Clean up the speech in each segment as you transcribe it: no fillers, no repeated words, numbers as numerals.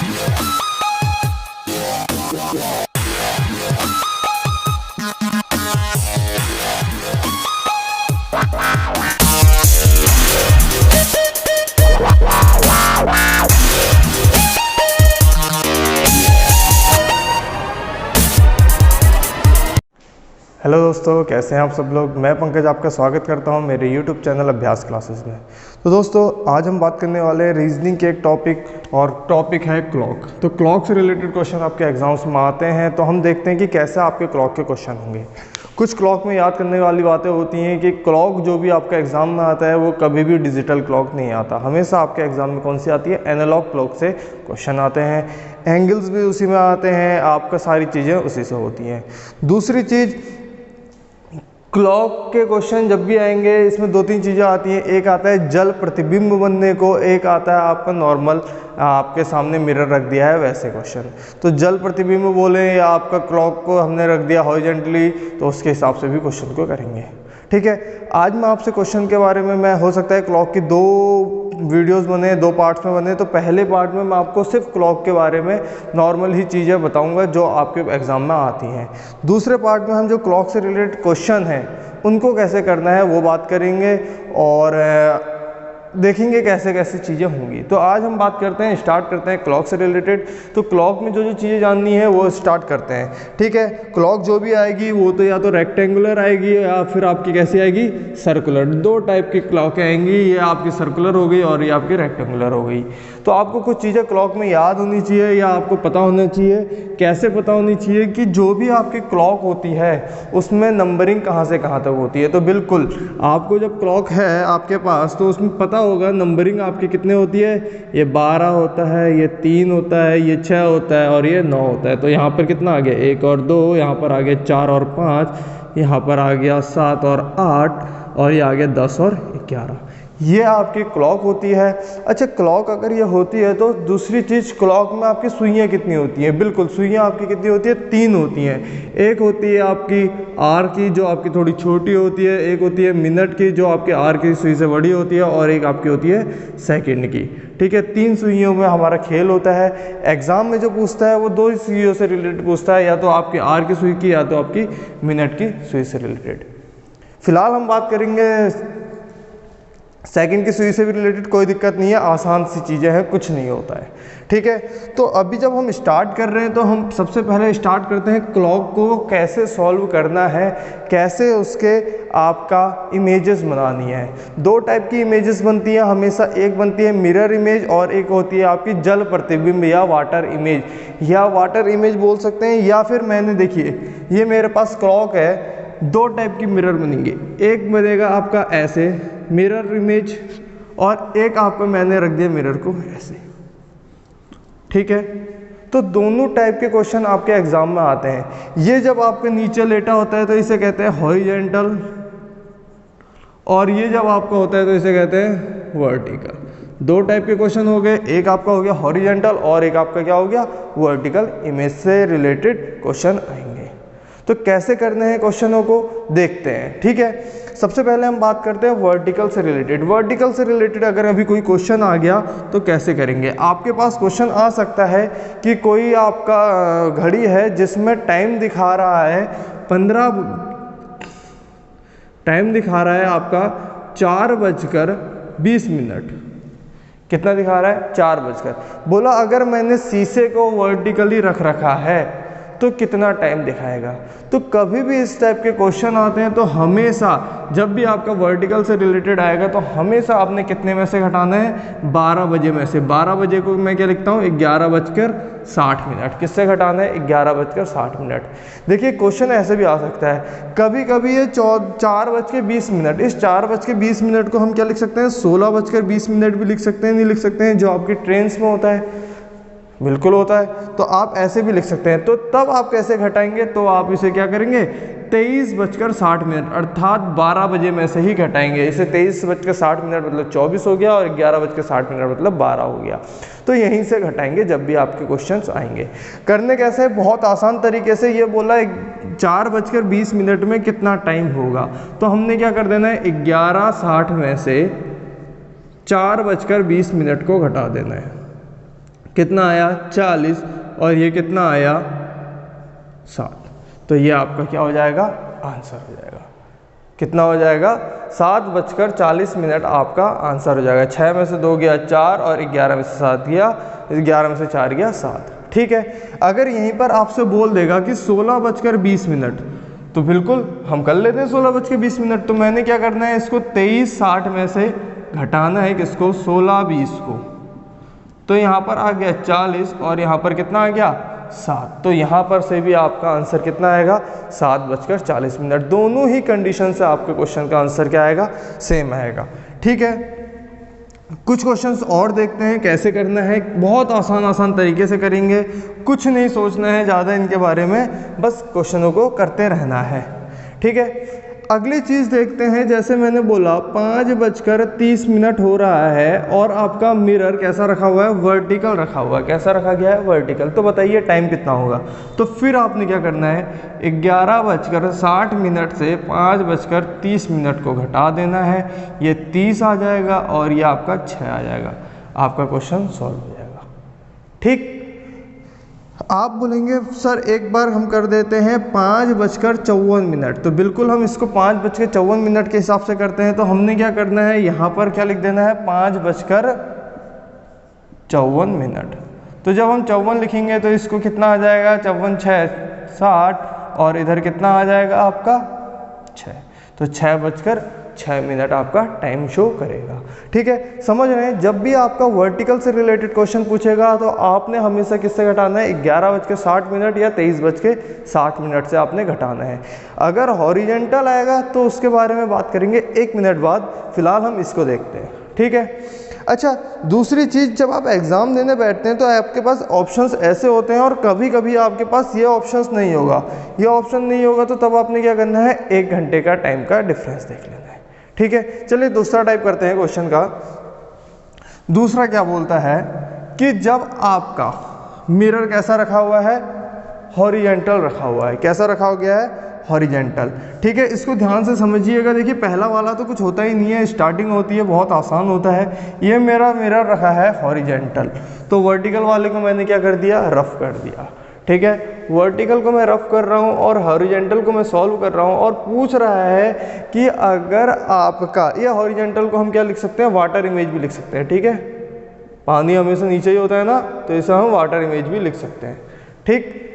Hello दोस्तों, कैसे हैं आप सब लोग। मैं पंकज आपका स्वागत करता हूं मेरे YouTube चैनल अभ्यास क्लासेस में। तो दोस्तों, आज हम बात करने वाले हैं रीजनिंग के एक टॉपिक, और टॉपिक है क्लॉक। तो क्लॉक से रिलेटेड क्वेश्चन आपके एग्जाम्स में आते हैं, तो हम देखते हैं कि कैसे आपके क्लॉक के क्वेश्चन होंगे। कुछ क्लॉक में याद करने वाली बातें होती हैं कि क्लॉक जो भी आपका एग्जाम में आता है वो कभी भी डिजिटल क्लॉक नहीं आता। हमेशा आपके एग्जाम में कौन सी आती है, एनालॉग क्लॉक से क्वेश्चन आते हैं। एंगल्स भी उसी में आते हैं, आपका सारी चीज़ें उसी से होती हैं। दूसरी चीज़, क्लॉक के क्वेश्चन जब भी आएंगे इसमें दो तीन चीज़ें आती हैं। एक आता है जल प्रतिबिंब बनने को, एक आता है आपका नॉर्मल आपके सामने मिरर रख दिया है वैसे क्वेश्चन। तो जल प्रतिबिंब बोले या आपका क्लॉक को हमने रख दिया हॉरिजॉन्टली, तो उसके हिसाब से भी क्वेश्चन को करेंगे। ठीक है, आज मैं आपसे क्वेश्चन के बारे में, मैं हो सकता है क्लॉक की दो वीडियोस बने, दो पार्ट्स में बने। तो पहले पार्ट में मैं आपको सिर्फ क्लॉक के बारे में नॉर्मल ही चीज़ें बताऊंगा जो आपके एग्जाम में आती हैं। दूसरे पार्ट में हम जो क्लॉक से रिलेटेड क्वेश्चन हैं उनको कैसे करना है वो बात करेंगे, और देखेंगे कैसे कैसे चीज़ें होंगी। तो आज हम बात करते हैं, स्टार्ट करते हैं क्लॉक से रिलेटेड। तो क्लॉक में जो जो चीज़ें जाननी है वो स्टार्ट करते हैं। ठीक है, क्लॉक जो भी आएगी वो तो या तो रेक्टेंगुलर आएगी या फिर आपकी कैसी आएगी, सर्कुलर। दो टाइप की क्लॉक आएंगी, ये आपकी सर्कुलर हो गई और ये आपकी रेक्टेंगुलर हो गई। तो आपको कुछ चीज़ें क्लॉक में याद होनी चाहिए या आपको पता होना चाहिए। कैसे पता होनी चाहिए कि जो भी आपकी क्लॉक होती है उसमें नंबरिंग कहाँ से कहाँ तक होती है। तो बिल्कुल आपको जब क्लॉक है आपके पास तो उसमें पता होगा नंबरिंग आपकी कितने होती है। ये 12 होता है, ये 3 होता है, ये 6 होता है और ये 9 होता है। तो यहाँ पर कितना आ गया, 1 और 2, यहाँ पर आ गया 4 और 5, यहाँ पर आ गया 7 और 8, और ये आ गया 10 और 11। ये आपकी क्लॉक होती है। अच्छा, क्लॉक अगर ये होती है तो दूसरी चीज़, क्लॉक में आपकी सुइयाँ कितनी होती हैं। बिल्कुल, सुइयाँ आपकी कितनी होती है, 3 होती हैं। एक होती है आपकी आर की जो आपकी थोड़ी छोटी होती है, एक होती है मिनट की जो आपके आर की सुई से बड़ी होती है, और एक आपकी होती है सेकंड की। ठीक है, 3 सुइयों में हमारा खेल होता है। एग्जाम में जो पूछता है वो 2 सुइयों से रिलेटेड पूछता है, या तो आपकी आर की सुई की या तो आपकी मिनट की सुई से रिलेटेड। फिलहाल हम बात करेंगे सेकंड की सुई से भी रिलेटेड। कोई दिक्कत नहीं है, आसान सी चीज़ें हैं, कुछ नहीं होता है। ठीक है, तो अभी जब हम स्टार्ट कर रहे हैं तो हम सबसे पहले स्टार्ट करते हैं क्लॉक को कैसे सॉल्व करना है, कैसे उसके आपका इमेजेस बनानी है। दो टाइप की इमेजेस बनती है हमेशा, एक बनती है मिरर इमेज और एक होती है आपकी जल प्रतिबिंब या वाटर इमेज, या वाटर इमेज बोल सकते हैं। या फिर मैंने, देखिए ये मेरे पास क्लॉक है, दो टाइप की मिरर बनेंगे। एक बनेगा आपका ऐसे मिरर इमेज, और एक आपका मैंने रख दिया मिरर को ऐसे। ठीक है, तो दोनों टाइप के क्वेश्चन आपके एग्जाम में आते हैं। ये जब आपके नीचे लेटा होता है तो इसे कहते हैं हॉरिजॉन्टल, और ये जब आपका होता है तो इसे कहते हैं वर्टिकल। दो टाइप के क्वेश्चन हो गए, एक आपका हो गया हॉरिजॉन्टल और एक आपका क्या हो गया, वर्टिकल इमेज से रिलेटेड क्वेश्चन आएंगे। तो कैसे करने हैं क्वेश्चनों को देखते हैं। ठीक है, सबसे पहले हम बात करते हैं वर्टिकल से रिलेटेड। वर्टिकल से रिलेटेड अगर अभी कोई क्वेश्चन आ गया तो कैसे करेंगे। आपके पास क्वेश्चन आ सकता है कि कोई आपका घड़ी है जिसमें टाइम दिखा रहा है 15, टाइम दिखा रहा है आपका 4:20। कितना दिखा रहा है, 4 बोला। अगर मैंने शीशे को वर्टिकली रख रखा है तो कितना टाइम दिखाएगा। तो कभी भी इस टाइप के क्वेश्चन आते हैं तो हमेशा जब भी आपका वर्टिकल से रिलेटेड आएगा तो हमेशा आपने कितने में से घटाना है, 12 बजे में से। 12 बजे को मैं क्या लिखता हूँ, 11:60। किससे घटाना है, 11:60। देखिए क्वेश्चन ऐसे भी आ सकता है, कभी कभी ये 4:20। इस 4:20 को हम क्या लिख सकते हैं, 16:20 भी लिख सकते हैं, नहीं लिख सकते हैं, जो आपकी ट्रेन्स में होता है, बिल्कुल होता है। तो आप ऐसे भी लिख सकते हैं। तो तब आप कैसे घटाएंगे, तो आप इसे क्या करेंगे, 23:60, अर्थात 12 बजे में से ही घटाएंगे। इसे 23:60 मतलब 24 हो गया, और 11:60 मतलब 12 हो गया। तो यहीं से घटाएंगे जब भी आपके क्वेश्चंस आएंगे। करने कैसे, बहुत आसान तरीके से। ये बोला 4:20 में कितना टाइम होगा, तो हमने क्या कर देना है, 11:60 में से 4:20 को घटा देना है। कितना आया 40 और ये कितना आया 7। तो ये आपका क्या हो जाएगा, आंसर हो जाएगा। कितना हो जाएगा, 7:40 आपका आंसर हो जाएगा। 6 में से 2 गया 4 और 11 में से 7 गया, 11 में से 4 गया 7। ठीक है, अगर यहीं पर आपसे बोल देगा कि 16:20, तो बिल्कुल हम कर लेते हैं 16:20। तो मैंने क्या करना है, इसको 23:60 में से घटाना है किसको, 16:20 को। तो यहाँ पर आ गया 40 और यहाँ पर कितना आ गया 7। तो यहाँ पर से भी आपका आंसर कितना आएगा, 7:40। दोनों ही कंडीशन से आपके क्वेश्चन का आंसर क्या आएगा, सेम आएगा। ठीक है, कुछ क्वेश्चंस और देखते हैं कैसे करना है। बहुत आसान तरीके से करेंगे, कुछ नहीं सोचना है ज़्यादा इनके बारे में, बस क्वेश्चनों को करते रहना है। ठीक है, अगली चीज़ देखते हैं। जैसे मैंने बोला 5:30 हो रहा है और आपका मिरर कैसा रखा हुआ है, वर्टिकल रखा हुआ है। कैसा रखा गया है, वर्टिकल। तो बताइए टाइम कितना होगा। तो फिर आपने क्या करना है, 11:60 से 5:30 को घटा देना है। ये 30 आ जाएगा और ये आपका 6 आ जाएगा। आपका क्वेश्चन सॉल्व हो जाएगा। ठीक, आप बोलेंगे सर एक बार हम कर देते हैं 5:54। तो बिल्कुल हम इसको 5:54 के हिसाब से करते हैं। तो हमने क्या करना है, यहाँ पर क्या लिख देना है, 5:54। तो जब हम 54 लिखेंगे तो इसको कितना आ जाएगा, 54 6 60 और इधर कितना आ जाएगा आपका 6। तो 6:06 आपका टाइम शो करेगा। ठीक है, समझ रहे हैं। जब भी आपका वर्टिकल से रिलेटेड क्वेश्चन पूछेगा तो आपने हमेशा किससे घटाना है, 11:60 या 23:60 से आपने घटाना है। अगर हॉरिजेंटल आएगा तो उसके बारे में बात करेंगे 1 मिनट बाद, फिलहाल हम इसको देखते हैं। ठीक है, अच्छा दूसरी चीज़, जब आप एग्ज़ाम देने बैठते हैं तो आपके पास ऑप्शंस ऐसे होते हैं और कभी कभी आपके पास ये ऑप्शंस नहीं होगा। ये ऑप्शन नहीं होगा तो तब आपने क्या करना है, 1 घंटे का टाइम का डिफरेंस देख लेना है। ठीक है, चलिए दूसरा टाइप करते हैं क्वेश्चन का। दूसरा क्या बोलता है कि जब आपका मिरर कैसा रखा हुआ है, हॉरिजेंटल रखा हुआ है। कैसा रखा गया है, हॉरिजेंटल। ठीक है, इसको ध्यान से समझिएगा। देखिए पहला वाला तो कुछ होता ही नहीं है, स्टार्टिंग होती है, बहुत आसान होता है। ये मेरा मिरर रखा है हॉरिजेंटल, तो वर्टिकल वाले को मैंने क्या कर दिया, रफ कर दिया। ठीक है, वर्टिकल को मैं रफ कर रहा हूँ और हॉरिजेंटल को मैं सॉल्व कर रहा हूँ और पूछ रहा है कि अगर आपका ये हॉरिजेंटल को हम क्या लिख सकते हैं, वाटर इमेज भी लिख सकते हैं। ठीक है, पानी हमेशा नीचे ही होता है ना, तो इसे हम वाटर इमेज भी लिख सकते हैं। ठीक,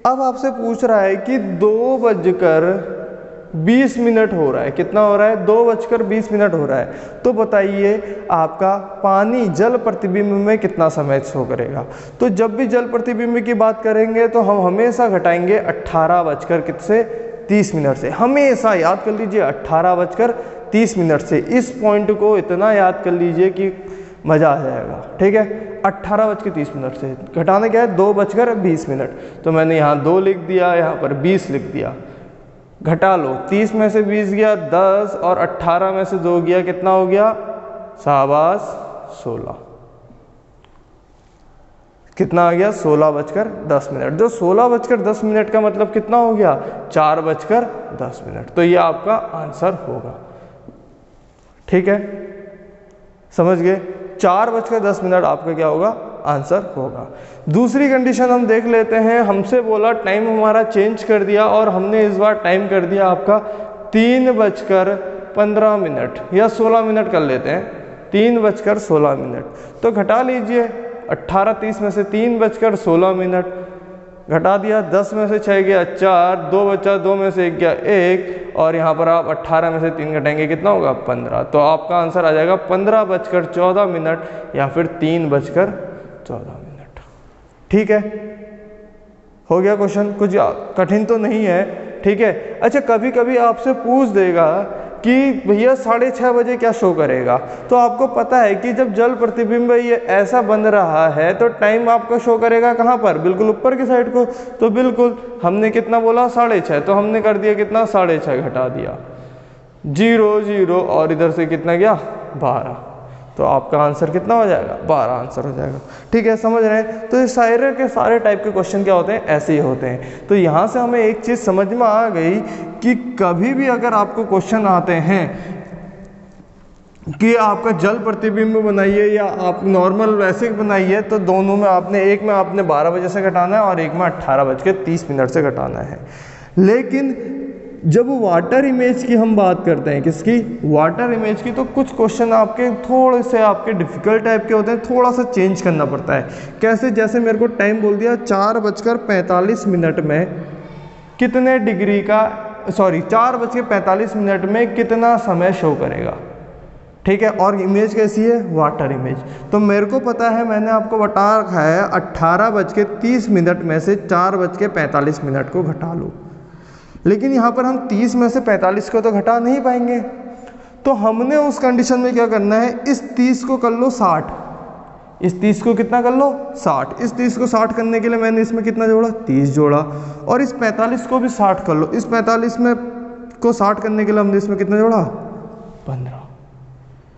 अब आपसे पूछ रहा है कि 2:20 हो रहा है। कितना हो रहा है, 2:20 हो रहा है। तो बताइए आपका पानी जल प्रतिबिंब में कितना समय शो करेगा। तो जब भी जल प्रतिबिंब की बात करेंगे तो हम हमेशा घटाएंगे 18:30 से। हमेशा याद कर लीजिए 18:30 से। इस पॉइंट को इतना याद कर लीजिए कि मज़ा आ जाएगा। ठीक है, 18:30 से घटाना क्या है, 2:20। तो मैंने यहाँ 2 लिख दिया, यहाँ पर 20 लिख दिया। घटा लो, 30 में से 20 गया 10 और 18 में से 2 गया, कितना हो गया, शाबाश 16। कितना आ गया, 16:10। जो 16:10 का मतलब कितना हो गया, 4:10। तो ये आपका आंसर होगा। ठीक है, समझ गए, 4:10 आपका क्या होगा, आंसर होगा। दूसरी कंडीशन हम देख लेते हैं। हमसे बोला टाइम हमारा चेंज कर दिया और हमने इस बार टाइम कर दिया आपका 3:15 या 16 मिनट कर लेते हैं, 3:16। तो घटा लीजिए, 18:30 में से 3:16 घटा दिया, 10 में से 6 गया 4, 2 बचा, 2 में से 1 गया 1 और यहाँ पर आप 18 में से 3 घटाएंगे, कितना होगा, 15। तो आपका आंसर आ जाएगा 15:14 या फिर 3:14। ठीक है, हो गया क्वेश्चन, कुछ कठिन तो नहीं है। ठीक है, अच्छा कभी कभी आपसे पूछ देगा कि भैया 6:30 बजे क्या शो करेगा। तो आपको पता है कि जब जल प्रतिबिंब ये ऐसा बन रहा है तो टाइम आपका शो करेगा कहाँ पर, बिल्कुल ऊपर की साइड को। तो बिल्कुल हमने कितना बोला, 6:30, तो हमने कर दिया कितना, 6:30 घटा दिया 0 0 और इधर से कितना गया, 12। तो आपका आंसर कितना हो जाएगा, 12 आंसर हो जाएगा। ठीक है, समझ रहे हैं। तो ये सारे के सारे टाइप के क्वेश्चन क्या होते हैं, ऐसे ही होते हैं। तो यहाँ से हमें एक चीज़ समझ में आ गई कि कभी भी अगर आपको क्वेश्चन आते हैं कि आपका जल प्रतिबिंब बनाइए या आप नॉर्मल वैसे बनाइए, तो दोनों में आपने एक में आपने 12 बजे से घटाना है और एक में 18:30 से घटाना है। लेकिन जब वाटर इमेज की हम बात करते हैं, किसकी, वाटर इमेज की, तो कुछ क्वेश्चन आपके थोड़े से आपके डिफ़िकल्ट टाइप के होते हैं, थोड़ा सा चेंज करना पड़ता है। कैसे, जैसे मेरे को टाइम बोल दिया 4:45 में कितने डिग्री का, सॉरी 4:45 में कितना समय शो करेगा, ठीक है। और इमेज कैसी है, वाटर इमेज। तो मेरे को पता है, मैंने आपको बता रखा है 18:30 में से 4:45 को घटा लो। लेकिन यहाँ पर हम 30 में से 45 को तो घटा नहीं पाएंगे, तो हमने उस कंडीशन में क्या करना है, इस 30 को कर लो 60, इस 30 को कितना कर लो 60, इस 30 को 60 करने के लिए मैंने इसमें कितना जोड़ा, 30 जोड़ा, और इस 45 को भी 60 कर लो, इस 45 में को 60 करने के लिए हमने इसमें कितना जोड़ा, 15,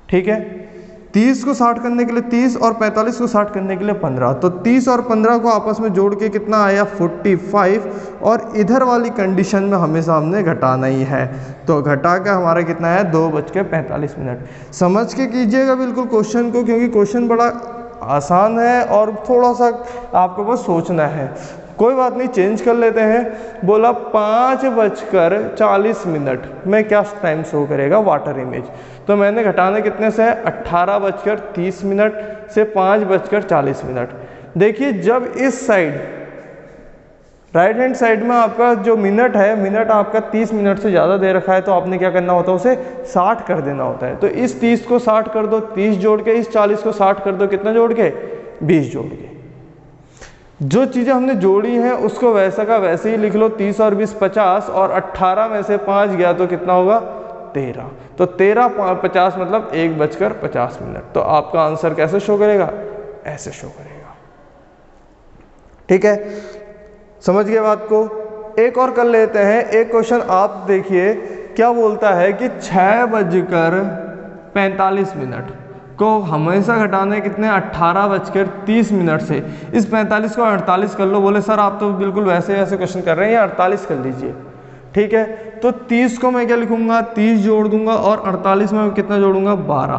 ठीक है। 30 को 60 करने के लिए 30 और 45 को 60 करने के लिए 15, तो 30 और 15 को आपस में जोड़ के कितना आया 45, और इधर वाली कंडीशन में हमें सामने घटाना ही है, तो घटा के हमारा कितना है 2:45। समझ के कीजिएगा बिल्कुल क्वेश्चन को, क्योंकि क्वेश्चन बड़ा आसान है और थोड़ा सा आपको बस सोचना है। कोई बात नहीं, चेंज कर लेते हैं। बोला 5:40 में क्या टाइम शो करेगा वाटर इमेज, तो मैंने घटाना कितने से है 18:30 से 5:40। देखिए जब इस साइड राइट हैंड साइड में आपका जो मिनट है, मिनट आपका 30 मिनट से ज़्यादा दे रखा है, तो आपने क्या करना होता है, उसे 60 कर देना होता है। तो इस 30 को 60 कर दो, 30 जोड़ के, इस 40 को 60 कर दो, कितना जोड़ के 20 जोड़ के। जो चीज़ें हमने जोड़ी हैं उसको वैसा का वैसे ही लिख लो, 30 और 20 50, और 18 में से 5 गया तो कितना होगा 13, तो 13:50 मतलब 1:50। तो आपका आंसर कैसे शो करेगा, ऐसे शो करेगा, ठीक है। समझ गए बात को। एक और कर लेते हैं, एक क्वेश्चन आप देखिए क्या बोलता है कि 6:45 को हमेशा घटाना है कितने 18:30 से। इस 45 को 48 कर लो। बोले सर आप तो बिल्कुल वैसे वैसे क्वेश्चन कर रहे हैं, 48 कर लीजिए, ठीक है। तो 30 को मैं क्या लिखूंगा, 30 जोड़ दूंगा, और 48 में कितना जोड़ूंगा 12,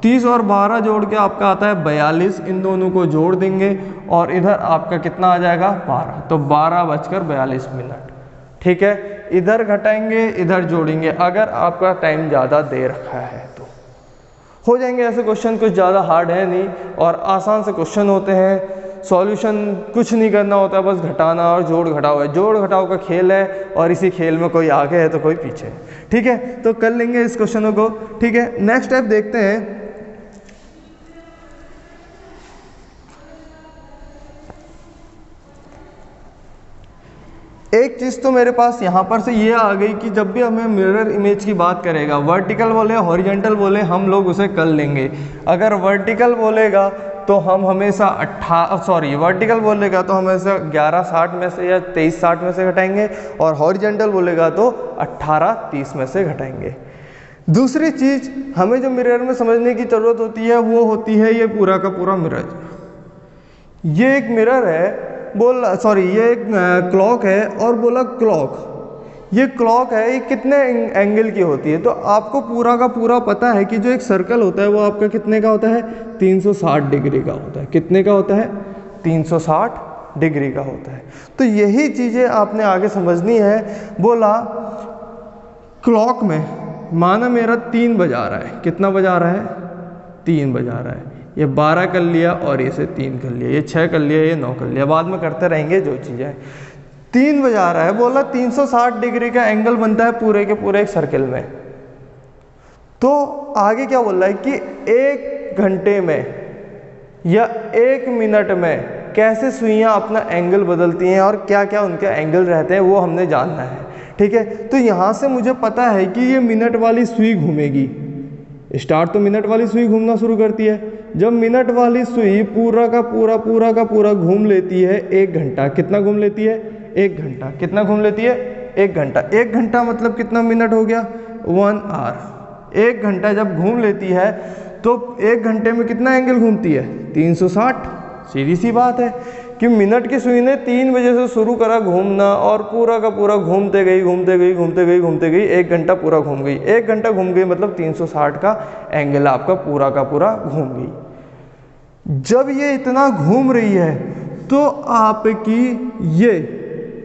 30 और 12 जोड़ के आपका आता है 42, इन दोनों को जोड़ देंगे और इधर आपका कितना आ जाएगा 12, तो 12:42, ठीक है। इधर घटाएंगे इधर जोड़ेंगे, अगर आपका टाइम ज़्यादा दे रखा है तो हो जाएंगे ऐसे क्वेश्चन। कुछ ज़्यादा हार्ड है नहीं और आसान से क्वेश्चन होते हैं। सॉल्यूशन कुछ नहीं करना होता, बस घटाना और जोड़ घटाओ है, जोड़ घटाओ का खेल है, और इसी खेल में कोई आगे है तो कोई पीछे है, ठीक है। तो कर लेंगे इस क्वेश्चनों को, ठीक है। नेक्स्ट स्टेप देखते हैं। एक चीज़ तो मेरे पास यहाँ पर से ये आ गई कि जब भी हमें मिरर इमेज की बात करेगा, वर्टिकल बोले हॉरिजॉन्टल बोले, हम लोग उसे कर लेंगे। अगर वर्टिकल बोलेगा तो हम हमेशा वर्टिकल बोलेगा तो हमेशा 11:60 में से या 23:60 में से घटाएंगे, और हॉरिजॉन्टल बोलेगा तो 18:30 में से घटाएंगे। दूसरी चीज़ हमें जो मिरर में समझने की ज़रूरत होती है वो होती है ये पूरा का पूरा मिरर। ये एक मिरर है, ये एक क्लॉक है, और बोला क्लॉक, ये क्लॉक है, ये कितने एंगल की होती है। तो आपको पूरा का पूरा पता है कि जो एक सर्कल होता है वो आपका कितने का होता है 360 डिग्री का होता है। कितने का होता है 360 डिग्री का होता है। तो यही चीज़ें आपने आगे समझनी है। बोला क्लॉक में माना मेरा 3 बजा रहा है, कितना बजा रहा है 3 बजा रहा है, ये 12 कर लिया और ये से 3 कर लिया, ये 6 कर लिया, ये 9 कर लिया, बाद में करते रहेंगे जो चीज़ें। 3 बजा रहा है, बोला 360 डिग्री का एंगल बनता है पूरे के पूरे एक सर्कल में। तो आगे क्या बोल रहा है कि 1 घंटे में या 1 मिनट में कैसे सुइयाँ अपना एंगल बदलती हैं और क्या क्या उनके एंगल रहते हैं वो हमने जानना है, ठीक है। तो यहाँ से मुझे पता है कि ये मिनट वाली सुई घूमेगी। स्टार्ट तो मिनट वाली सुई घूमना शुरू करती है। जब मिनट वाली सुई पूरा का पूरा घूम लेती है 1 घंटा, कितना घूम लेती है 1 घंटा, कितना घूम लेती है 1 घंटा। 1 घंटा मतलब कितना मिनट हो गया 1 आवर। 1 घंटा जब घूम लेती है तो 1 घंटे में कितना एंगल घूमती है 360। सीधी सी बात है कि मिनट की सुई ने 3 बजे से शुरू करा घूमना और पूरा का पूरा घूमते गई घूमते गई घूमते गई घूमते गई, 1 घंटा पूरा घूम गई। 1 घंटा घूम गई मतलब 360 का एंगल आपका पूरा का पूरा घूम गई। जब ये इतना घूम रही है तो आपकी ये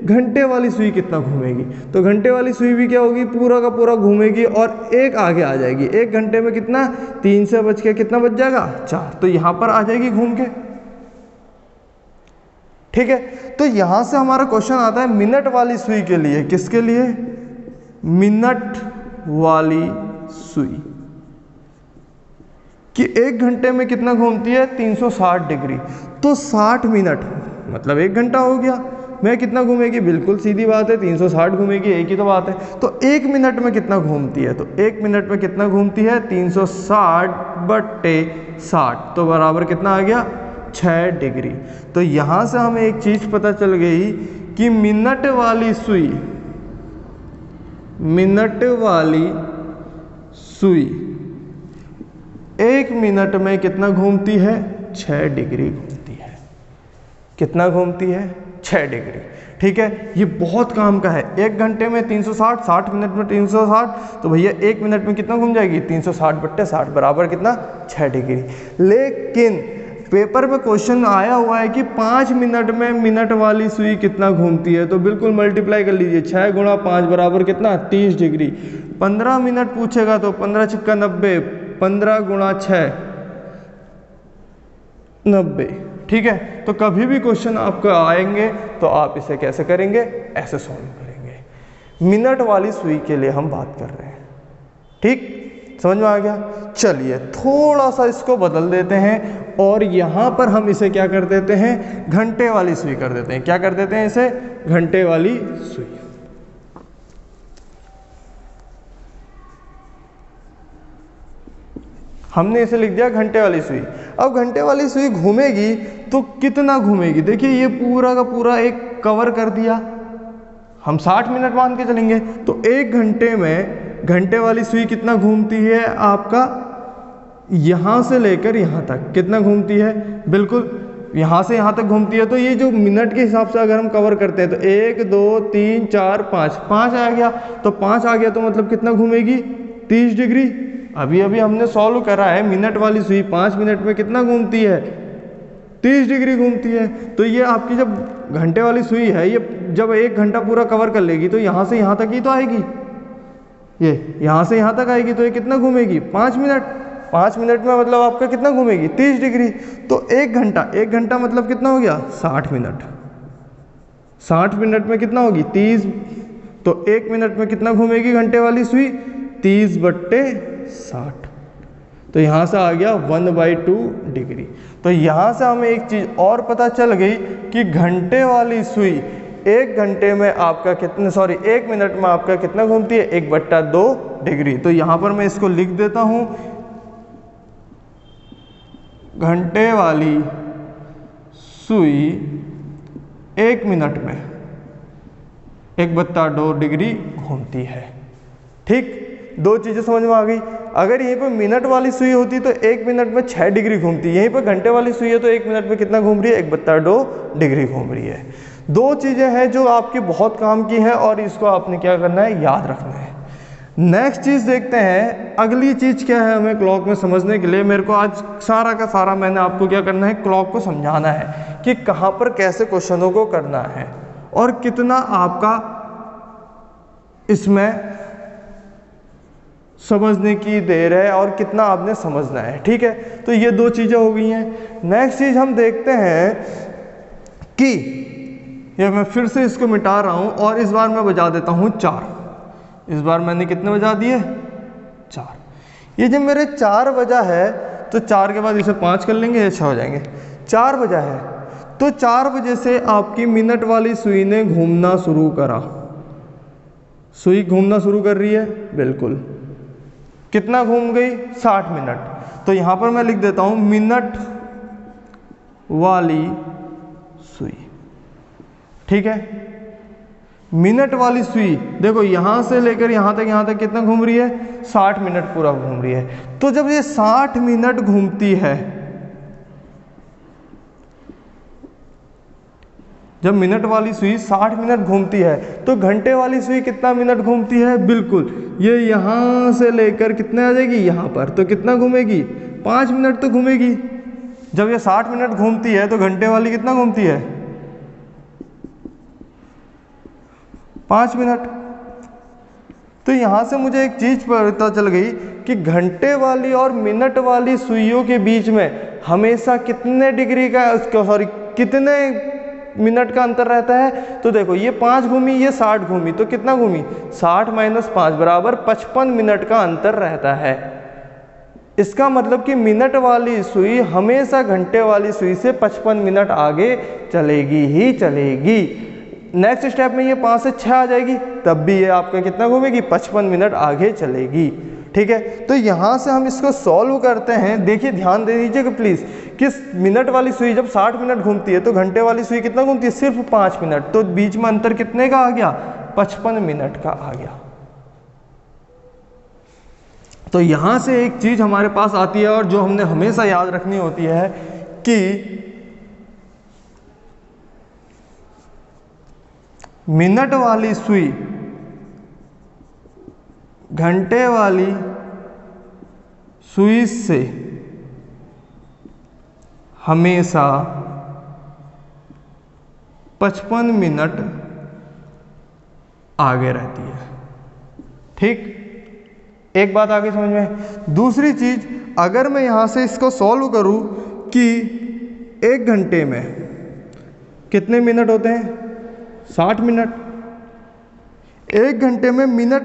घंटे वाली सुई कितना घूमेगी, तो घंटे वाली सुई भी क्या होगी, पूरा का पूरा घूमेगी और एक आगे आ जाएगी। 1 घंटे में कितना, 3 से बच के कितना बच जाएगा, 4, तो यहां पर आ जाएगी घूम के। ठीक है, तो यहां से हमारा क्वेश्चन आता है मिनट वाली सुई के लिए। किसके लिए, मिनट वाली सुई कि 1 घंटे में कितना घूमती है, 360 डिग्री। तो 60 मिनट मतलब 1 घंटा हो गया। मैं कितना घूमेगी, बिल्कुल सीधी बात है, 360 घूमेगी, एक ही तो बात है। तो 1 मिनट में कितना घूमती है, तो 1 मिनट में कितना घूमती है, 360 बट्टे 60, तो बराबर कितना आ गया, 6 डिग्री। तो यहां से हमें एक चीज पता चल गई कि मिनट वाली सुई, मिनट वाली सुई 1 मिनट में कितना घूमती है, 6 डिग्री घूमती है। कितना घूमती है, 6 डिग्री। ठीक है, ये बहुत काम का है। 1 घंटे में 360, 60 मिनट में 360, तो भैया 1 मिनट में कितना घूम जाएगी, 360 बट्टे 60 बराबर कितना, 6 डिग्री। लेकिन पेपर में क्वेश्चन आया हुआ है कि 5 मिनट में मिनट वाली सुई कितना घूमती है, तो बिल्कुल मल्टीप्लाई कर लीजिए, 6 गुणा 5 बराबर कितना, 30 डिग्री। 15 मिनट पूछेगा तो 15 छक्का 90, 15 गुणा 6 90। ठीक है, तो कभी भी क्वेश्चन आपको आएंगे तो आप इसे कैसे करेंगे, ऐसे सॉल्व करेंगे। मिनट वाली सुई के लिए हम बात कर रहे हैं। ठीक, समझ में आ गया। चलिए थोड़ा सा इसको बदल देते हैं और यहां पर हम इसे क्या कर देते हैं, घंटे वाली सुई कर देते हैं। क्या कर देते हैं इसे, घंटे वाली सुई। हमने इसे लिख दिया घंटे वाली सुई। अब घंटे वाली सुई घूमेगी तो कितना घूमेगी, देखिए ये पूरा का पूरा एक कवर कर दिया। हम 60 मिनट मान के चलेंगे तो 1 घंटे में घंटे वाली सुई कितना घूमती है आपका, यहां से लेकर यहां तक कितना घूमती है, बिल्कुल यहां से यहां तक घूमती है। तो ये जो मिनट के हिसाब से अगर हम कवर करते हैं तो 1 2 3 4 5, 5 आ गया, तो 5 आ गया तो मतलब कितना घूमेगी, 30 डिग्री। अभी अभी हमने सॉल्व करा है, मिनट वाली सुई 5 मिनट में कितना घूमती है, 30 डिग्री घूमती है। तो ये आपकी जब घंटे वाली सुई है, ये जब 1 घंटा पूरा कवर कर लेगी तो यहां से यहां तक ही तो आएगी, ये यहां से यहां तक आएगी। तो ये कितना घूमेगी, 5 मिनट। 5 मिनट में मतलब आपका कितना घूमेगी, 30 डिग्री। तो 1 घंटा, 1 घंटा मतलब कितना हो गया, 60 मिनट। 60 मिनट में कितना होगी, 30। तो 1 मिनट में कितना घूमेगी घंटे वाली सुई, 30 बट्टे 60। तो यहां से आ गया 1/2 डिग्री। तो यहां से हमें एक चीज और पता चल गई कि घंटे वाली सुई 1 घंटे में आपका कितने, सॉरी 1 मिनट में आपका कितना घूमती है, 1/2 डिग्री। तो यहां पर मैं इसको लिख देता हूं, घंटे वाली सुई 1 मिनट में 1/2 डिग्री घूमती है। ठीक, 2 चीजें समझ में आ गई। अगर यहीं पर मिनट वाली सुई होती तो 1 मिनट में 6 डिग्री घूमती, यहीं पर घंटे वाली सुई है तो 1 मिनट में कितना घूम रही है, 1/2 डिग्री घूम रही है। 2 चीजें हैं जो आपकी बहुत काम की है और इसको आपने क्या करना है, याद रखना है। नेक्स्ट चीज देखते हैं, अगली चीज क्या है हमें क्लॉक में समझने के लिए। मेरे को आज सारा का सारा मैंने आपको क्या करना है, क्लॉक को समझाना है कि कहां पर कैसे क्वेश्चनों को करना है और कितना आपका इसमें समझने की देर है और कितना आपने समझना है। ठीक है, तो ये 2 चीजें हो गई हैं। नेक्स्ट चीज हम देखते हैं कि ये मैं फिर से इसको मिटा रहा हूं और इस बार मैं बजा देता हूं 4। इस बार मैंने कितने बजा दिए, 4। ये जब मेरे 4 बजा है तो 4 के बाद इसे 5 कर लेंगे, ये 6 हो जाएंगे। 4 बजा है तो 4 बजे से आपकी मिनट वाली सुई ने घूमना शुरू करा। सुई घूमना शुरू कर रही है, बिल्कुल। कितना घूम गई, 60 मिनट। तो यहां पर मैं लिख देता हूं मिनट वाली सुई। ठीक है, मिनट वाली सुई देखो यहां से लेकर यहां तक कितना घूम रही है, 60 मिनट पूरा घूम रही है। तो जब ये 60 मिनट घूमती है जब मिनट वाली सुई 60 मिनट घूमती है तो घंटे वाली सुई कितना मिनट घूमती है? बिल्कुल, ये यहाँ से लेकर कितने आ जाएगी यहाँ पर, तो कितना घूमेगी? 5 मिनट तो घूमेगी। जब ये 60 मिनट घूमती है तो घंटे वाली कितना घूमती है? 5 मिनट। तो यहाँ से मुझे एक चीज पता चल गई कि घंटे वाली और मिनट वाली सुइयों के बीच में हमेशा कितने डिग्री का कितने मिनट का अंतर रहता है? तो देखो, ये 5 घूमी, ये 60 घूमी, तो कितना घूमी? 60 - 5 बराबर 55 मिनट का अंतर रहता है। इसका मतलब कि मिनट वाली सुई हमेशा घंटे वाली सुई से 55 मिनट आगे चलेगी ही चलेगी। नेक्स्ट स्टेप में ये 5 से 6 आ जाएगी, तब भी ये आपका कितना घूमेगी? 55 मिनट आगे चलेगी। ठीक है, तो यहाँ से हम इसको सॉल्व करते हैं। देखिए, ध्यान दे दीजिएगा प्लीज़, कि मिनट वाली सुई जब 60 मिनट घूमती है तो घंटे वाली सुई कितना घूमती है? सिर्फ 5 मिनट। तो बीच में अंतर कितने का आ गया? 55 मिनट का आ गया। तो यहाँ से एक चीज़ हमारे पास आती है और जो हमने हमेशा याद रखनी होती है कि मिनट वाली सुई घंटे वाली सुई से हमेशा 55 मिनट आगे रहती है। ठीक, एक बात आगे समझ में। दूसरी चीज, अगर मैं यहां से इसको सॉल्व करूं कि 1 घंटे में कितने मिनट होते हैं? 60 मिनट। 1 घंटे में मिनट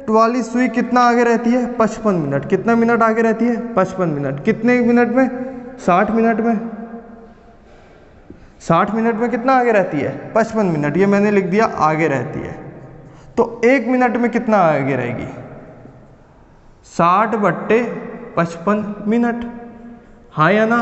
वाली सुई कितना आगे रहती है? 55 मिनट। कितना मिनट आगे रहती है? 55 मिनट। कितने मिनट में? 60 मिनट में। 60 मिनट में कितना आगे रहती है? 55 मिनट। ये मैंने लिख दिया आगे रहती है। तो 1 मिनट में कितना आगे रहेगी? 60/55 मिनट। हाँ या ना?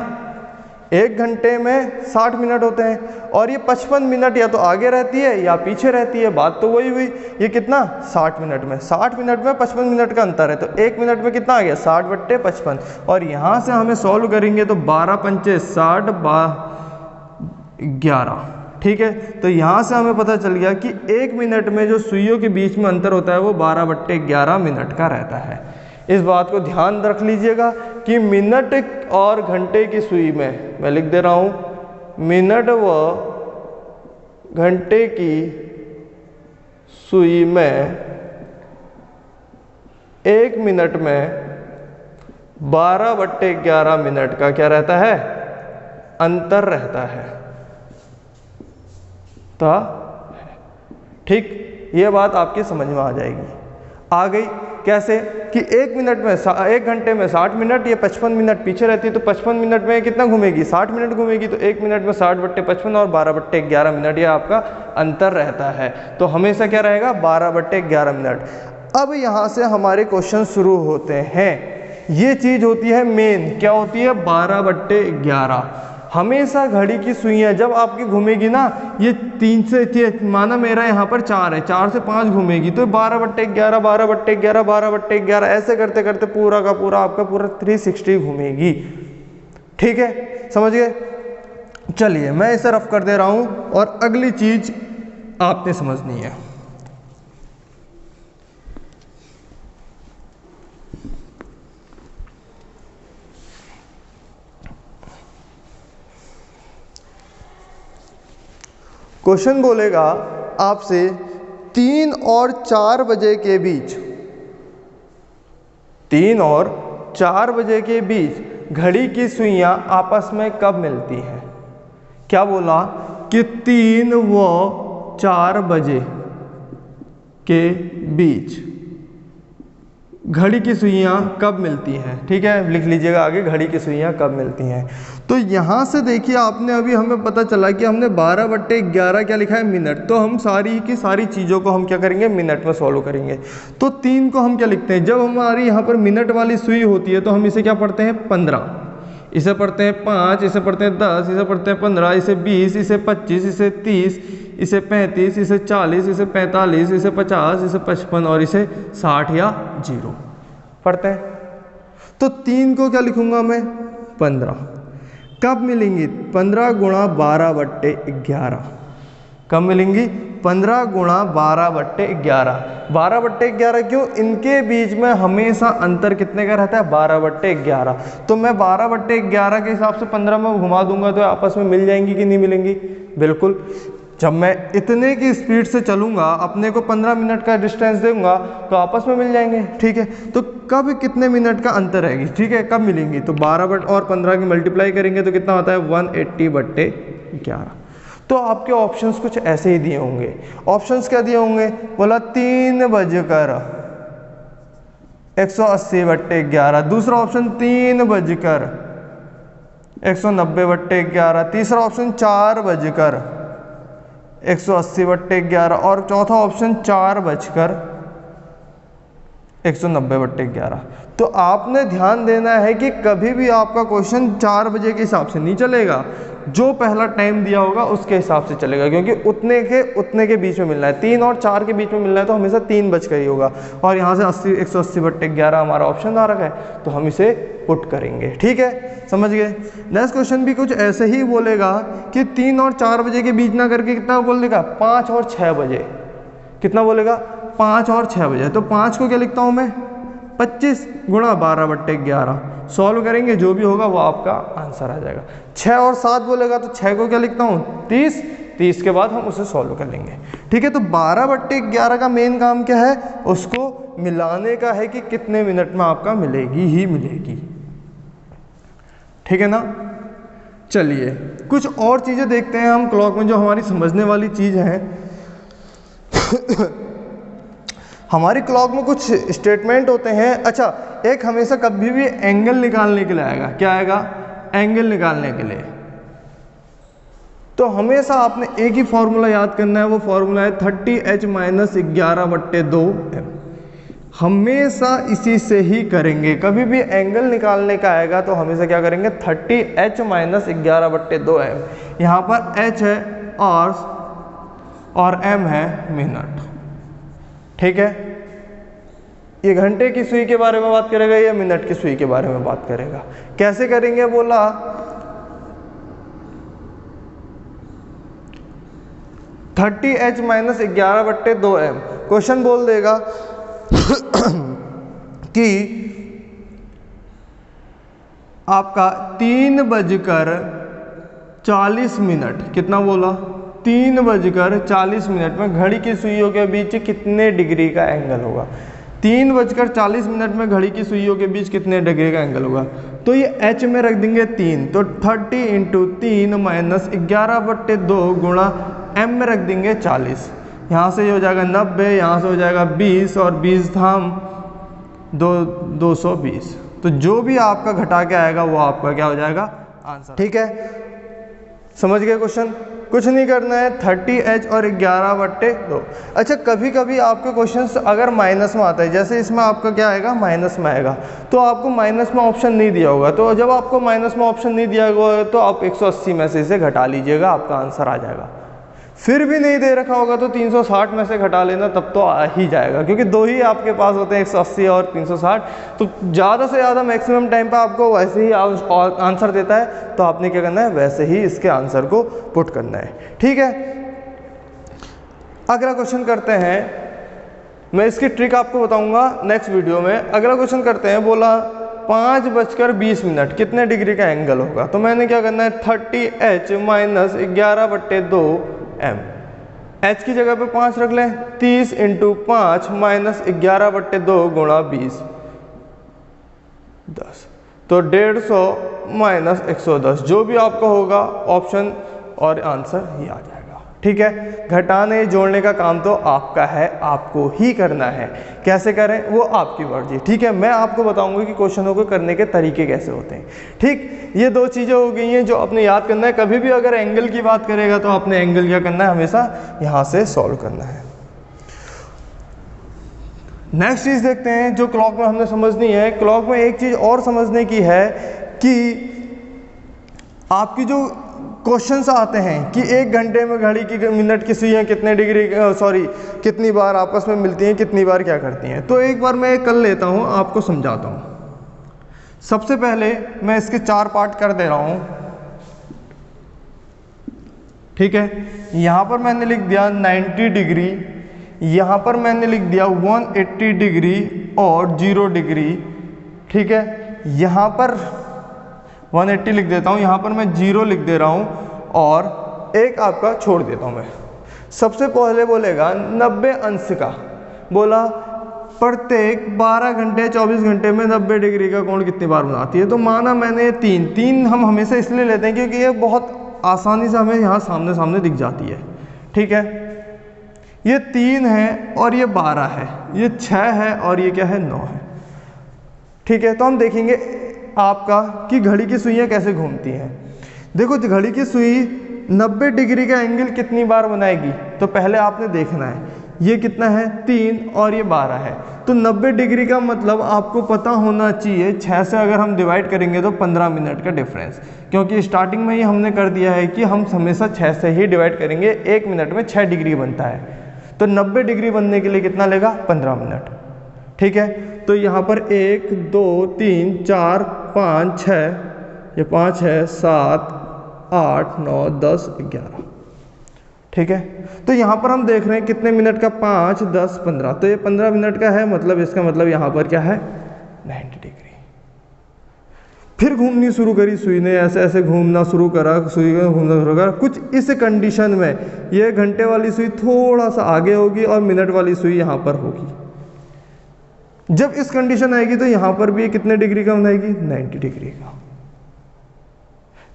1 घंटे में 60 मिनट होते हैं और ये 55 मिनट या तो आगे रहती है या पीछे रहती है, बात तो वही हुई। ये कितना? 60 मिनट में। 60 मिनट में 55 मिनट का अंतर है, तो 1 मिनट में कितना आ गया? 60/55। और यहाँ से हमें सॉल्व करेंगे तो 12 × 5 = 60, 11। ठीक है, तो यहाँ से हमें पता चल गया कि 1 मिनट में जो सुइयों के बीच में अंतर होता है वो 12/11 मिनट का रहता है। इस बात को ध्यान रख लीजिएगा कि मिनट और घंटे की सुई में, मैं लिख दे रहा हूं, मिनट व घंटे की सुई में 1 मिनट में 12/11 मिनट का क्या रहता है? अंतर रहता है। तो ठीक, ये बात आपकी समझ में आ जाएगी। आ गई कैसे? कि 1 मिनट में 1 घंटे में 60 मिनट, ये 55 मिनट पीछे रहती है, तो 55 मिनट में कितना घूमेगी? 60 मिनट घूमेगी। तो 1 मिनट में 60/55 और 12/11 मिनट ये आपका अंतर रहता है। तो हमेशा क्या रहेगा? 12/11 मिनट। अब यहाँ से हमारे क्वेश्चन शुरू होते हैं। ये चीज होती है मेन, क्या होती है? 12/11। हमेशा घड़ी की सुइयां जब आपकी घूमेगी ना, ये 3 से, माना मेरा यहाँ पर 4 है, 4 से 5 घूमेगी, तो 12/11, 12/11, 12/11 ऐसे करते करते पूरा का पूरा आपका पूरा 360 घूमेगी। ठीक है, समझ गए? चलिए, मैं इसे रफ कर दे रहा हूं और अगली चीज आपने समझनी है। क्वेश्चन बोलेगा आपसे 3 और 4 बजे के बीच, 3 और 4 बजे के बीच घड़ी की सुइयां आपस में कब मिलती हैं? क्या बोला? कि 3 व 4 बजे के बीच घड़ी की सुइयां कब मिलती हैं? ठीक है, लिख लीजिएगा आगे, घड़ी की सुइयां कब मिलती हैं। तो यहाँ से देखिए, आपने अभी हमें पता चला कि हमने 12/11 क्या लिखा है? मिनट। तो हम सारी की सारी चीज़ों को हम क्या करेंगे? मिनट में सॉल्व करेंगे। तो 3 को हम क्या लिखते हैं? जब हमारी यहाँ पर मिनट वाली सुई होती है तो हम इसे क्या पढ़ते हैं? 15, इसे पढ़ते हैं 5, इसे पढ़ते हैं 10, इसे पढ़ते हैं 15, इसे 20, इसे 25, इसे 30, इसे 35, इसे 40, इसे 45, इसे 50, इसे 55 और इसे 60 या 0 पढ़ते हैं। तो 3 को क्या लिखूंगा मैं? 15। कब मिलेंगी? 15 × 12/11। कब मिलेंगी? 15 गुणा 12/11। 12/11 क्यों? इनके बीच में हमेशा अंतर कितने का रहता है? 12/11। तो मैं 12/11 के हिसाब से 15 में घुमा दूंगा तो आपस में मिल जाएंगी कि नहीं मिलेंगी? बिल्कुल। जब मैं इतने की स्पीड से चलूंगा, अपने को 15 मिनट का डिस्टेंस दूंगा तो आपस में मिल जाएंगे। ठीक है, तो कब कितने मिनट का अंतर रहेगी? ठीक है, कब मिलेंगी? तो 12 और 15 की मल्टीप्लाई करेंगे तो कितना होता है? 180/11। तो आपके ऑप्शंस कुछ ऐसे ही दिए होंगे। ऑप्शंस क्या दिए होंगे? बोला 3:180/11। दूसरा ऑप्शन 3:190/11। तीसरा ऑप्शन 4:180/11 और चौथा ऑप्शन 4:190/11। तो आपने ध्यान देना है कि कभी भी आपका क्वेश्चन 4 बजे के हिसाब से नहीं चलेगा, जो पहला टाइम दिया होगा उसके हिसाब से चलेगा, क्योंकि उतने के बीच में मिलना है। 3 और 4 के बीच में मिलना है तो हमेशा 3 बजकर ही होगा। और यहाँ से 180/11 हमारा ऑप्शन आ रखा है तो हम इसे पुट करेंगे। ठीक है, समझ गए? नेक्स्ट क्वेश्चन भी कुछ ऐसे ही बोलेगा कि 3 और 4 बजे के बीच ना करके कितना बोल देगा? 5 और 6 बजे। कितना बोलेगा? 5 और 6 बजे। तो 5 को क्या लिखता हूँ मैं? 25 गुणा 12/11। सॉल्व करेंगे, जो भी होगा वो आपका आंसर आ जाएगा। 6 और 7 बोलेगा तो 6 को क्या लिखता हूँ? 30। 30 के बाद हम उसे सॉल्व कर लेंगे। ठीक है, तो 12/11 का मेन काम क्या है? उसको मिलाने का है कि कितने मिनट में आपका मिलेगी ही मिलेगी। ठीक है ना? चलिए कुछ और चीज़ें देखते हैं हम क्लॉक में जो हमारी समझने वाली चीज़ है। हमारी क्लॉक में कुछ स्टेटमेंट होते हैं। अच्छा, एक हमेशा कभी भी एंगल निकालने के लिए आएगा। क्या आएगा? एंगल निकालने के लिए। तो हमेशा आपने एक ही फॉर्मूला याद करना है, वो फॉर्मूला है 30h - 11/2m। हमेशा इसी से ही करेंगे। कभी भी एंगल निकालने का आएगा तो हमेशा क्या करेंगे? 30h - 11/2m। यहाँ पर h है और m है मिनट। ठीक है, ये घंटे की सुई के बारे में बात करेगा या मिनट की सुई के बारे में बात करेगा? कैसे करेंगे? बोला 30h - 11/2m। क्वेश्चन बोल देगा कि आपका 3:40। कितना बोला? 3:40 में घड़ी की सुइयों के बीच कितने डिग्री का एंगल होगा? 3:40 में घड़ी की सुइयों के बीच कितने डिग्री का एंगल होगा? तो ये h में रख देंगे 3, तो 30 × 3 - 11/2 गुणा m में रख देंगे 40। यहाँ से हो जाएगा 90, यहाँ से हो जाएगा 20 और 20 धाम 220। तो जो भी आपका घटा के आएगा वो आपका क्या हो जाएगा? आंसर। ठीक है, समझ गए क्वेश्चन? कुछ नहीं करना है, 30h और 11/2। अच्छा, कभी कभी आपके क्वेश्चंस अगर माइनस में आता है, जैसे इसमें आपका क्या आएगा? माइनस में आएगा, तो आपको माइनस में ऑप्शन नहीं दिया होगा। तो जब आपको माइनस में ऑप्शन नहीं दिया होगा तो आप 180 में से इसे घटा लीजिएगा, आपका आंसर आ जाएगा। फिर भी नहीं दे रखा होगा तो 360 में से घटा लेना, तब तो आ ही जाएगा, क्योंकि दो ही आपके पास होते हैं, 180 और 360। तो ज़्यादा से ज़्यादा मैक्सिमम टाइम पे आपको वैसे ही आंसर देता है, तो आपने क्या करना है? वैसे ही इसके आंसर को पुट करना है। ठीक है, अगला क्वेश्चन करते हैं। मैं इसकी ट्रिक आपको बताऊंगा नेक्स्ट वीडियो में। अगला क्वेश्चन करते हैं। बोला 5:20 कितने डिग्री का एंगल होगा? तो मैंने क्या करना है? 30h - 11/2m। h की जगह पे 5 रख लें। 30 × 5 - 11/2 गुणा 20, 10। तो 150 - 110, जो भी आपका होगा ऑप्शन और आंसर ही आ जाएगा। ठीक है, घटाने जोड़ने का काम तो आपका है, आपको ही करना है। कैसे करें वो आपकी मर्जी। ठीक है, मैं आपको बताऊंगा कि क्वेश्चनों को करने के तरीके कैसे होते हैं। ठीक, ये दो चीज़ें हो गई हैं जो आपने याद करना है। कभी भी अगर एंगल की बात करेगा तो आपने एंगल क्या करना है? हमेशा यहाँ से सॉल्व करना है। नेक्स्ट चीज़ देखते हैं जो क्लॉक में हमने समझनी है। क्लॉक में एक चीज़ और समझने की है कि आपकी जो क्वेश्चंस आते हैं कि 1 घंटे में घड़ी की मिनट की सुइयां कितने डिग्री कितनी बार आपस में मिलती हैं, कितनी बार क्या करती हैं। तो एक बार मैं कर लेता हूं, आपको समझाता हूं। सबसे पहले मैं इसके 4 पार्ट कर दे रहा हूं। ठीक है। यहाँ पर मैंने लिख दिया 90 डिग्री, यहाँ पर मैंने लिख दिया 180 डिग्री और 0 डिग्री, ठीक है। यहाँ पर 180 लिख देता हूँ, यहाँ पर मैं 0 लिख दे रहा हूँ और एक आपका छोड़ देता हूँ मैं। सबसे पहले बोलेगा 90 अंश का, बोला प्रत्येक 12 घंटे 24 घंटे में 90 डिग्री का कोण कितनी बार बनाती है। तो माना मैंने तीन हम हमेशा इसलिए लेते हैं क्योंकि ये बहुत आसानी से हमें यहाँ सामने सामने दिख जाती है, ठीक है। ये 3 है और ये 12 है, ये 6 है और ये क्या है 9 है, ठीक है। तो हम देखेंगे आपका कि घड़ी की सुइयाँ कैसे घूमती हैं। देखो घड़ी की सुई 90 डिग्री का एंगल कितनी बार बनाएगी, तो पहले आपने देखना है ये कितना है 3 और ये 12 है। तो 90 डिग्री का मतलब आपको पता होना चाहिए 6 से अगर हम डिवाइड करेंगे तो 15 मिनट का डिफरेंस, क्योंकि स्टार्टिंग में ही हमने कर दिया है कि हम हमेशा 6 से ही डिवाइड करेंगे, 1 मिनट में 6 डिग्री बनता है। तो 90 डिग्री बनने के लिए कितना लेगा 15 मिनट, ठीक है। तो यहाँ पर 1 2 3 4 5 6, ये 5 है 7 8 9 10 11, ठीक है। तो यहाँ पर हम देख रहे हैं कितने मिनट का 5 10 15, तो ये 15 मिनट का है, मतलब इसका मतलब यहाँ पर क्या है 90 डिग्री। फिर घूमनी शुरू करी सुई ने, ऐसे ऐसे घूमना शुरू करा, सुई ने घूमना शुरू करा। कुछ इस कंडीशन में ये घंटे वाली सुई थोड़ा सा आगे होगी और मिनट वाली सुई यहाँ पर होगी। जब इस कंडीशन आएगी तो यहाँ पर भी कितने डिग्री का बनाएगी 90 डिग्री का।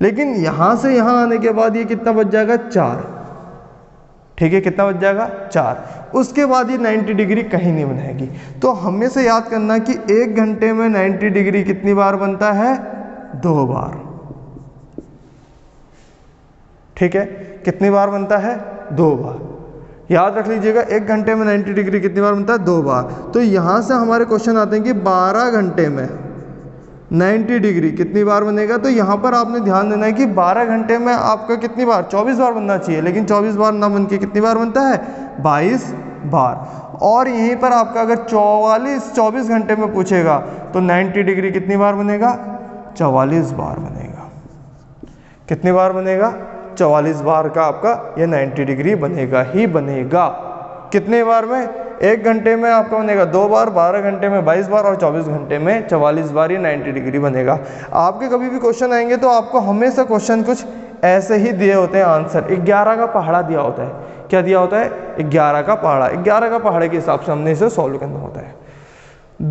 लेकिन यहाँ से यहाँ आने के बाद ये कितना बच जाएगा 4, ठीक है। कितना बच जाएगा 4। उसके बाद ये 90 डिग्री कहीं नहीं बनाएगी। तो हमें से याद करना कि 1 घंटे में 90 डिग्री कितनी बार बनता है 2 बार, ठीक है। कितनी बार बनता है 2 बार, याद रख लीजिएगा। 1 घंटे में 90 डिग्री कितनी बार बनता है 2 बार। तो यहां से हमारे क्वेश्चन आते हैं कि 12 घंटे में 90 डिग्री कितनी बार बनेगा। तो यहाँ पर आपने ध्यान देना है कि 12 घंटे में आपका कितनी बार 24 बार बनना चाहिए, लेकिन 24 बार ना बन के कितनी बार बनता है 22 बार। और यहीं पर आपका अगर 24 घंटे में पूछेगा तो 90 डिग्री कितनी बार बनेगा 44 बार बनेगा। कितनी बार बनेगा 44 बार का आपका ये 90 डिग्री बनेगा ही बनेगा। कितने बार में 1 घंटे में आपका बनेगा 2 बार, 12 घंटे में 22 बार और 24 घंटे में 44 बार ये 90 डिग्री बनेगा। आपके कभी भी क्वेश्चन आएंगे तो आपको हमेशा क्वेश्चन कुछ ऐसे ही दिए होते हैं आंसर। 11 का पहाड़ा दिया होता है, क्या दिया होता है 11 का पहाड़ा। 11 का पहाड़े के हिसाब से हमने इसे सॉल्व करना होता है।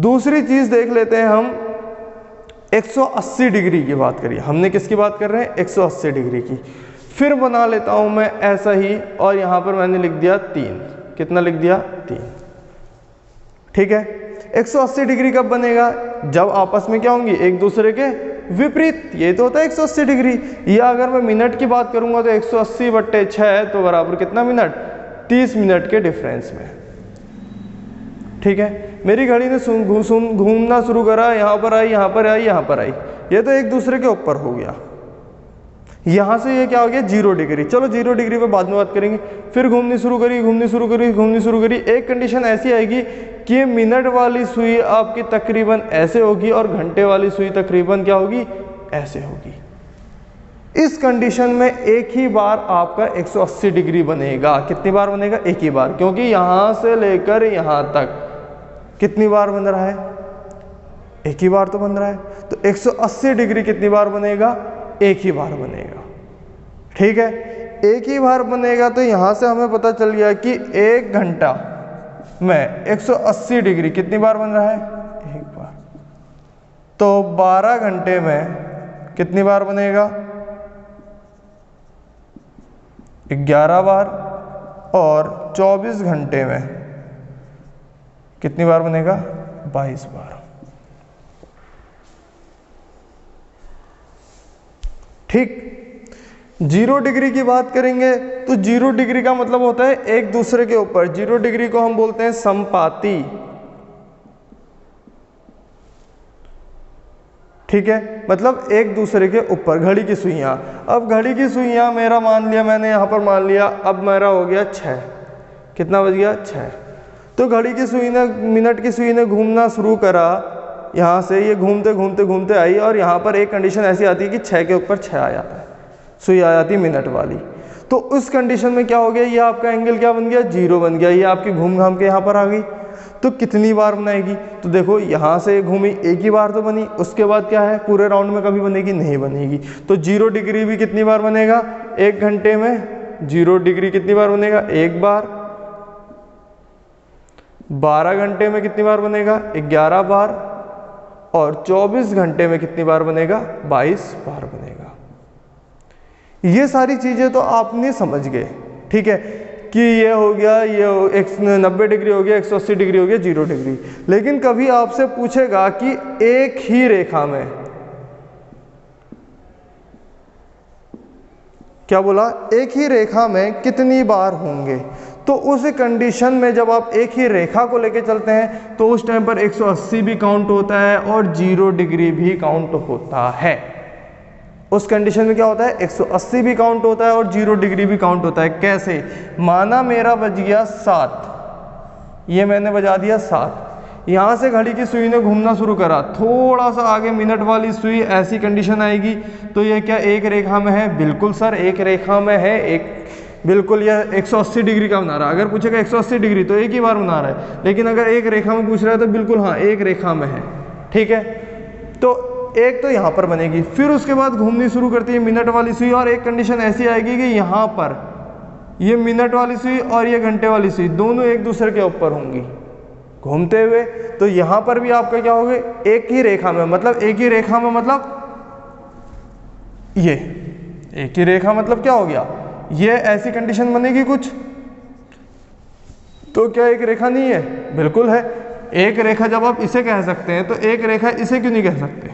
दूसरी चीज देख लेते हैं हम 180 डिग्री की बात करिए। हमने किसकी बात कर रहे हैं 180 डिग्री की। फिर बना लेता हूं मैं ऐसा ही, और यहां पर मैंने लिख दिया 3। कितना लिख दिया 3, ठीक है। 180 डिग्री कब बनेगा जब आपस में क्या होंगी एक दूसरे के विपरीत। ये तो होता है 180 डिग्री। या अगर मैं मिनट की बात करूंगा तो 180/6 तो बराबर कितना मिनट 30 मिनट के डिफरेंस में, ठीक है। मेरी घड़ी ने घूमना शुरू करा, यहां पर आई, यहां पर आई, यहां पर आई, ये तो एक दूसरे के ऊपर हो गया। यहां से ये क्या हो गया 0 डिग्री। चलो 0 डिग्री पे बाद में बात करेंगे। फिर घूमनी शुरू करी, घूमनी शुरू करी, घूमनी शुरू करी। एक कंडीशन ऐसी आएगी कि मिनट वाली सुई आपकी तकरीबन ऐसे होगी और घंटे वाली सुई तकरीबन क्या होगी ऐसे होगी। इस कंडीशन में एक ही बार आपका 180 डिग्री बनेगा। कितनी बार बनेगा एक ही बार, क्योंकि यहां से लेकर यहां तक कितनी बार बन रहा है एक ही बार तो बन रहा है। तो 180 डिग्री कितनी बार बनेगा एक ही बार बनेगा, ठीक है। एक ही बार बनेगा तो यहां से हमें पता चल गया कि 1 घंटा में 180 डिग्री कितनी बार बन रहा है एक बार। तो 12 घंटे में कितनी बार बनेगा 11 बार, और 24 घंटे में कितनी बार बनेगा 22 बार, ठीक। 0 डिग्री की बात करेंगे तो 0 डिग्री का मतलब होता है एक दूसरे के ऊपर। 0 डिग्री को हम बोलते हैं समपाती, ठीक है। मतलब एक दूसरे के ऊपर घड़ी की सुइयां। अब घड़ी की सुइयां मेरा मान लिया मैंने, यहां पर मान लिया, अब मेरा हो गया 6। कितना बज गया 6। तो घड़ी की सुई ने मिनट की सुई ने घूमना शुरू करा, यहां से ये घूमते घूमते घूमते आई, और यहां पर एक कंडीशन ऐसी आती है कि 6 के ऊपर 6 आ जाता है, सुई आ जाती मिनट वाली। तो उस कंडीशन में क्या हो गया, ये आपका एंगल क्या बन गया, 0 बन गया। ये आपकी घूम घाम के यहाँ पर आ गई। तो कितनी बार बनाएगी, तो देखो यहाँ से घूमी एक ही बार तो बनी, उसके बाद क्या है पूरे राउंड में कभी बनेगी नहीं बनेगी। तो 0 डिग्री भी कितनी बार बनेगा, 1 घंटे में 0 डिग्री कितनी बार बनेगा, 1 बार। 12 घंटे में कितनी बार बनेगा, 11 बार। और 24 घंटे में कितनी बार बनेगा, 22 बार बनेगा। ये सारी चीजें तो आपने समझ गए, ठीक है, कि ये हो गया, ये 90 डिग्री हो गया, 180 डिग्री हो गया, 0 डिग्री। लेकिन कभी आपसे पूछेगा कि एक ही रेखा में, क्या बोला, एक ही रेखा में कितनी बार होंगे। तो उस कंडीशन में जब आप एक ही रेखा को लेके चलते हैं तो उस टाइम पर 180 भी काउंट होता है और 0 डिग्री भी काउंट होता है। उस कंडीशन में क्या होता है, 180 भी काउंट होता है और 0 डिग्री भी काउंट होता है। कैसे, माना मेरा बज गया 7, ये मैंने बजा दिया 7, यहाँ से घड़ी की सुई ने घूमना शुरू करा, थोड़ा सा आगे मिनट वाली सुई, ऐसी कंडीशन आएगी तो ये क्या एक रेखा में है, बिल्कुल सर एक रेखा में है, एक बिल्कुल यह 180 डिग्री का बना रहा है। अगर पूछेगा 180 डिग्री तो एक ही बार बना रहा है, लेकिन अगर एक रेखा में पूछ रहा है तो बिल्कुल हाँ एक रेखा में है, ठीक है। तो एक तो यहाँ पर बनेगी, फिर उसके बाद घूमनी शुरू करती है मिनट वाली सुई, और एक कंडीशन ऐसी आएगी कि यहाँ पर ये मिनट वाली सुई और ये घंटे वाली सुई दोनों एक दूसरे के ऊपर होंगी घूमते हुए। तो यहाँ पर भी आपका क्या होगा, एक ही रेखा में, मतलब एक ही रेखा में मतलब ये एक ही रेखा मतलब क्या हो गया, ये ऐसी कंडीशन बनेगी कुछ, तो क्या एक रेखा नहीं है, बिल्कुल है एक रेखा। जब आप इसे कह सकते हैं तो एक रेखा, इसे क्यों नहीं कह सकते,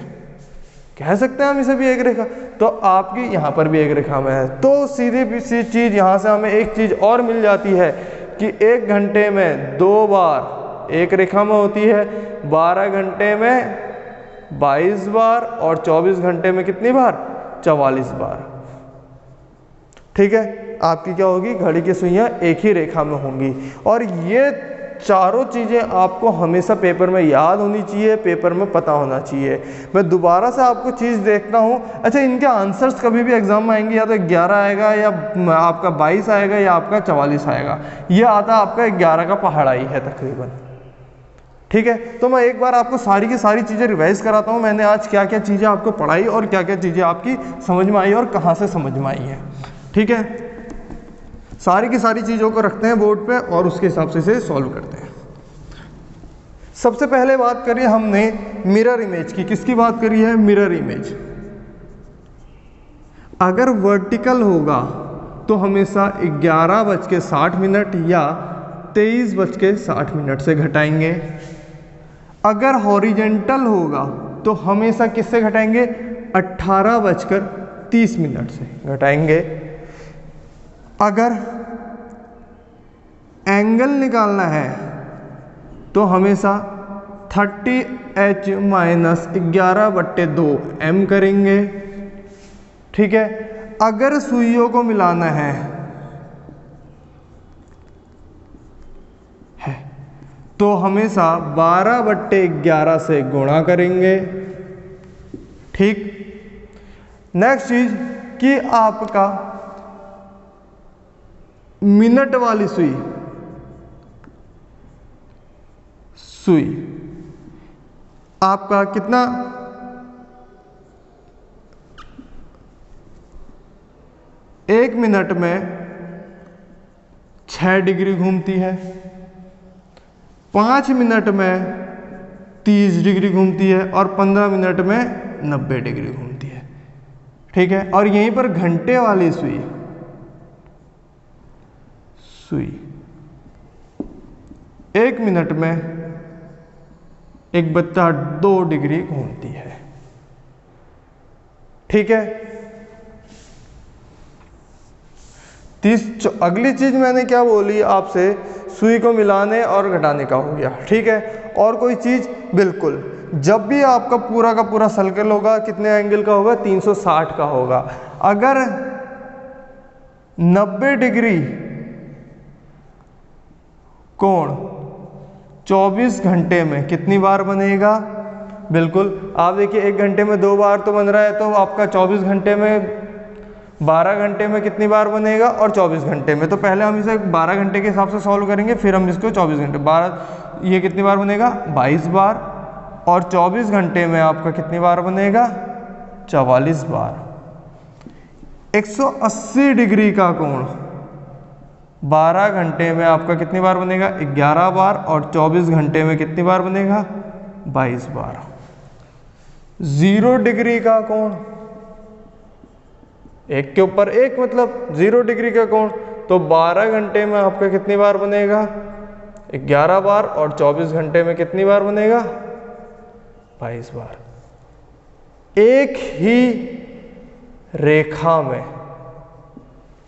कह सकते हैं हम इसे भी एक रेखा। तो आपकी यहाँ पर भी एक रेखा में है, तो सीधी सी चीज यहाँ से हमें एक चीज और मिल जाती है कि 1 घंटे में 2 बार एक रेखा में होती है, 12 घंटे में 22 बार और 24 घंटे में कितनी बार, 44 बार, ठीक है। आपकी क्या होगी, घड़ी की सुइयां एक ही रेखा में होंगी। और ये चारों चीजें आपको हमेशा पेपर में याद होनी चाहिए, पेपर में पता होना चाहिए। मैं दोबारा से आपको चीज देखता हूँ। अच्छा, इनके आंसर्स कभी भी एग्जाम में आएंगे, या तो 11 आएगा, या आपका 22 आएगा, या आपका 44 आएगा। ये आता आपका 11 का पहाड़ा ही है तकरीबन, ठीक है। तो मैं एक बार आपको सारी की सारी चीजें रिवाइज कराता हूँ, मैंने आज क्या क्या चीजें आपको पढ़ाई और क्या क्या चीजें आपकी समझ में आई और कहाँ से समझ में आई है, ठीक है। सारी की सारी चीज़ों को रखते हैं बोर्ड पे और उसके हिसाब से इसे सॉल्व करते हैं। सबसे पहले बात करी हमने मिरर इमेज की। किसकी बात करी है, मिरर इमेज। अगर वर्टिकल होगा तो हमेशा 11:60 या 23:60 से घटाएंगे। अगर हॉरिजेंटल होगा तो हमेशा किससे घटाएंगे, 18:30 से घटाएंगे। अगर एंगल निकालना है तो हमेशा 30h - 11/2 m करेंगे, ठीक है। अगर सुइयों को मिलाना है तो हमेशा 12/11 से गुणा करेंगे, ठीक। नेक्स्ट चीज कि आपका मिनट वाली सुई आपका कितना, 1 मिनट में 6 डिग्री घूमती है, 5 मिनट में 30 डिग्री घूमती है और 15 मिनट में 90 डिग्री घूमती है, ठीक है। और यहीं पर घंटे वाली सुई 1 मिनट में 1/2 डिग्री घूमती है, ठीक है। अगली चीज मैंने क्या बोली आपसे, सुई को मिलाने और घटाने का हो गया, ठीक है। और कोई चीज, बिल्कुल जब भी आपका पूरा का पूरा सर्कल होगा कितने एंगल का होगा, 360 का होगा। अगर 90 डिग्री कोण 24 घंटे में कितनी बार बनेगा, बिल्कुल आप देखिए 1 घंटे में 2 बार तो बन रहा है, तो आपका 24 घंटे में 12 घंटे में कितनी बार बनेगा और 24 घंटे में। तो पहले हम इसे 12 घंटे के हिसाब से सॉल्व करेंगे, फिर हम इसको 24 घंटे 12 ये कितनी बार बनेगा 22 बार, और 24 घंटे में आपका कितनी बार बनेगा 44 बार। 180 डिग्री का कोण 12 घंटे में आपका कितनी बार बनेगा 11 बार, और 24 घंटे में कितनी बार बनेगा 22 बार। 0 डिग्री का कोण, एक के ऊपर एक मतलब 0 डिग्री का कोण, तो 12 घंटे में आपका कितनी बार बनेगा 11 बार, और 24 घंटे में कितनी बार बनेगा 22 बार। एक ही रेखा में,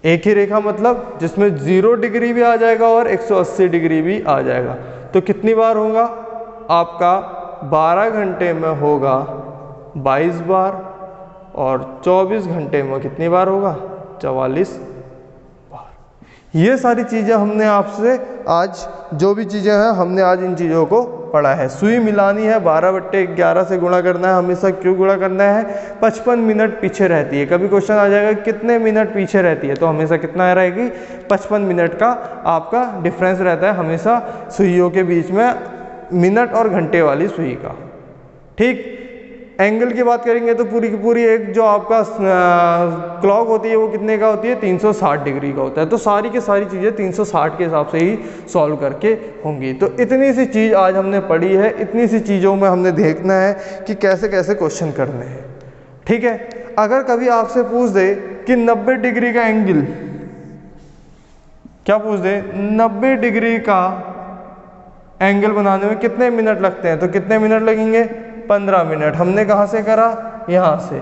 एक ही रेखा मतलब जिसमें 0 डिग्री भी आ जाएगा और 180 डिग्री भी आ जाएगा, तो कितनी बार होगा आपका 12 घंटे में होगा 22 बार, और 24 घंटे में कितनी बार होगा 44 बार। ये सारी चीज़ें हमने आपसे आज, जो भी चीज़ें हैं हमने आज इन चीज़ों को पढ़ा है। सुई मिलानी है, 12/11 से गुणा करना है। हमेशा क्यों गुणा करना है, 55 मिनट पीछे रहती है। कभी क्वेश्चन आ जाएगा कितने मिनट पीछे रहती है, तो हमेशा कितना रहेगी 55 मिनट का आपका डिफरेंस रहता है हमेशा सुइयों के बीच में, मिनट और घंटे वाली सुई का। ठीक, एंगल की बात करेंगे तो पूरी की पूरी एक जो आपका क्लॉक होती है वो कितने का होती है 360 डिग्री का होता है। तो सारी की सारी चीज़ें 360 के हिसाब से ही सॉल्व करके होंगी। तो इतनी सी चीज़ आज हमने पढ़ी है, इतनी सी चीज़ों में हमने देखना है कि कैसे कैसे क्वेश्चन करने हैं। ठीक है, अगर कभी आपसे पूछ दे कि 90 डिग्री का एंगल, क्या पूछ दे 90 डिग्री का एंगल बनाने में कितने मिनट लगते हैं, तो कितने मिनट लगेंगे 15 मिनट। हमने कहाँ से करा, यहाँ से।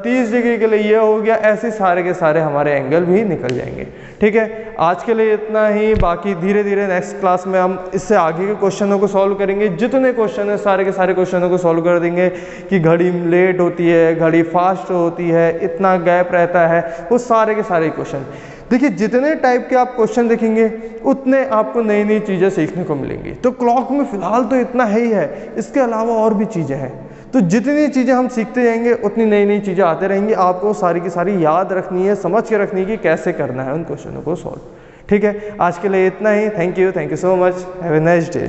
30 डिग्री के लिए ये हो गया, ऐसे सारे के सारे हमारे एंगल भी निकल जाएंगे। ठीक है, आज के लिए इतना ही। बाकी धीरे धीरे नेक्स्ट क्लास में हम इससे आगे के क्वेश्चनों को सॉल्व करेंगे। जितने क्वेश्चन है सारे के सारे क्वेश्चनों को सॉल्व कर देंगे कि घड़ी लेट होती है, घड़ी फास्ट होती है, इतना गैप रहता है, वो सारे के सारे क्वेश्चन। देखिए, जितने टाइप के आप क्वेश्चन देखेंगे उतने आपको नई नई चीज़ें सीखने को मिलेंगी। तो क्लॉक में फ़िलहाल तो इतना है ही है, इसके अलावा और भी चीज़ें हैं। तो जितनी चीज़ें हम सीखते जाएंगे उतनी नई नई चीज़ें आते रहेंगी। आपको सारी की सारी याद रखनी है, समझ के रखनी है कि कैसे करना है उन क्वेश्चनों को सॉल्व। ठीक है, आज के लिए इतना ही। Thank you so much, have a nice day.